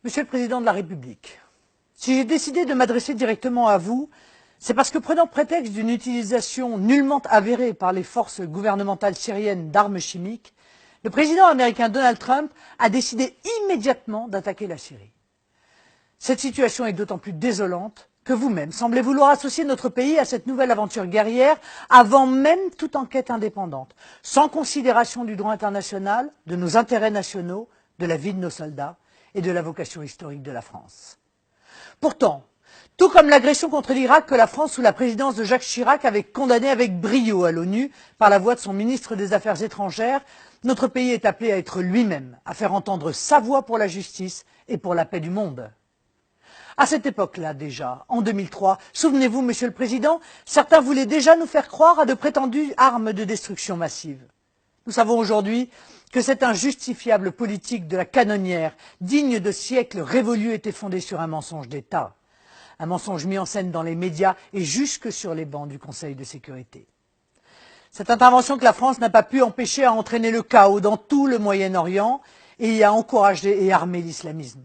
Monsieur le Président de la République, si j'ai décidé de m'adresser directement à vous, c'est parce que, prenant prétexte d'une utilisation nullement avérée par les forces gouvernementales syriennes d'armes chimiques, le président américain Donald Trump a décidé immédiatement d'attaquer la Syrie. Cette situation est d'autant plus désolante que vous-même semblez vouloir associer notre pays à cette nouvelle aventure guerrière avant même toute enquête indépendante, sans considération du droit international, de nos intérêts nationaux, de la vie de nos soldats et de la vocation historique de la France. Pourtant, tout comme l'agression contre l'Irak que la France, sous la présidence de Jacques Chirac, avait condamnée avec brio à l'ONU par la voix de son ministre des Affaires étrangères, notre pays est appelé à être lui-même, à faire entendre sa voix pour la justice et pour la paix du monde. À cette époque-là déjà, en 2003, souvenez-vous, Monsieur le Président, certains voulaient déjà nous faire croire à de prétendues armes de destruction massive. Nous savons aujourd'hui que cette injustifiable politique de la canonnière, digne de siècles révolus, était fondée sur un mensonge d'État. Un mensonge mis en scène dans les médias et jusque sur les bancs du Conseil de sécurité. Cette intervention que la France n'a pas pu empêcher a entraîné le chaos dans tout le Moyen-Orient et y a encouragé et armé l'islamisme.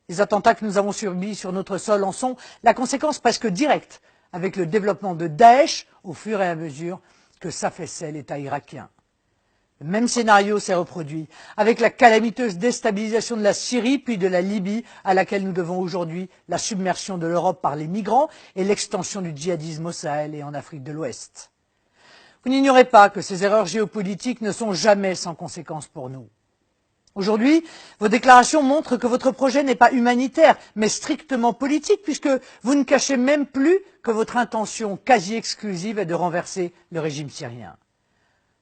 Les attentats que nous avons subis sur notre sol en sont la conséquence presque directe, avec le développement de Daesh au fur et à mesure que s'affaissait l'État irakien. Le même scénario s'est reproduit avec la calamiteuse déstabilisation de la Syrie puis de la Libye, à laquelle nous devons aujourd'hui la submersion de l'Europe par les migrants et l'extension du djihadisme au Sahel et en Afrique de l'Ouest. Vous n'ignorez pas que ces erreurs géopolitiques ne sont jamais sans conséquences pour nous. Aujourd'hui, vos déclarations montrent que votre projet n'est pas humanitaire, mais strictement politique, puisque vous ne cachez même plus que votre intention quasi exclusive est de renverser le régime syrien.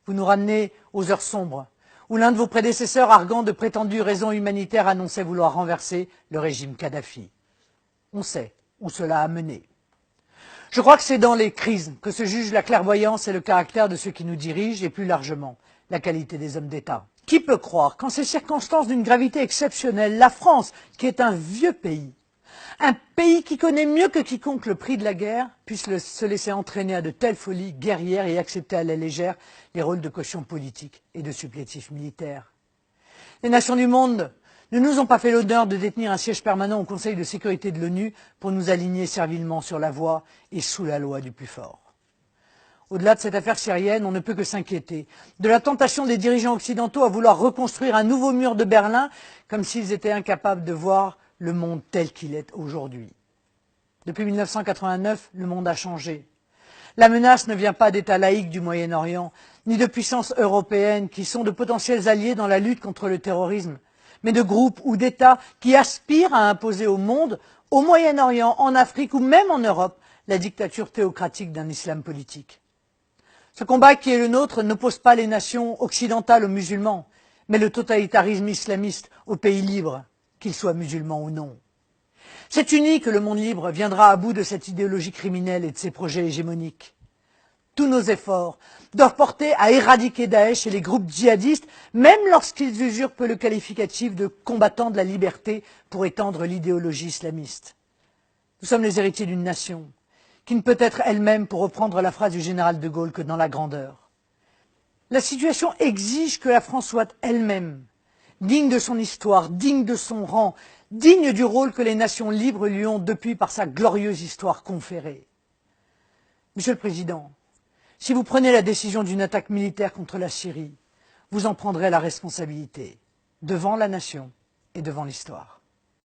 Vous nous ramenez aux heures sombres, où l'un de vos prédécesseurs, arguant de prétendues raisons humanitaires, annonçait vouloir renverser le régime Kadhafi. On sait où cela a mené. Je crois que c'est dans les crises que se juge la clairvoyance et le caractère de ceux qui nous dirigent, et plus largement, la qualité des hommes d'État. Qui peut croire qu'en ces circonstances d'une gravité exceptionnelle, la France, qui est un vieux pays, un pays qui connaît mieux que quiconque le prix de la guerre, puisse se laisser entraîner à de telles folies guerrières et accepter à la légère les rôles de caution politique et de supplétifs militaires? Les nations du monde ne nous ont pas fait l'honneur de détenir un siège permanent au Conseil de sécurité de l'ONU pour nous aligner servilement sur la voie et sous la loi du plus fort. Au-delà de cette affaire syrienne, on ne peut que s'inquiéter de la tentation des dirigeants occidentaux à vouloir reconstruire un nouveau mur de Berlin comme s'ils étaient incapables de voir le monde tel qu'il est aujourd'hui. Depuis 1989, le monde a changé. La menace ne vient pas d'États laïques du Moyen-Orient, ni de puissances européennes qui sont de potentiels alliés dans la lutte contre le terrorisme, mais de groupes ou d'États qui aspirent à imposer au monde, au Moyen-Orient, en Afrique ou même en Europe, la dictature théocratique d'un islam politique. Ce combat qui est le nôtre n'oppose pas les nations occidentales aux musulmans, mais le totalitarisme islamiste aux pays libres, qu'ils soient musulmans ou non. C'est unique que le monde libre viendra à bout de cette idéologie criminelle et de ses projets hégémoniques. Tous nos efforts doivent porter à éradiquer Daesh et les groupes djihadistes, même lorsqu'ils usurpent le qualificatif de combattants de la liberté pour étendre l'idéologie islamiste. Nous sommes les héritiers d'une nation qui ne peut être elle-même, pour reprendre la phrase du général de Gaulle, que dans la grandeur. La situation exige que la France soit elle-même, digne de son histoire, digne de son rang, digne du rôle que les nations libres lui ont depuis par sa glorieuse histoire conférée. Monsieur le Président, si vous prenez la décision d'une attaque militaire contre la Syrie, vous en prendrez la responsabilité, devant la nation et devant l'histoire.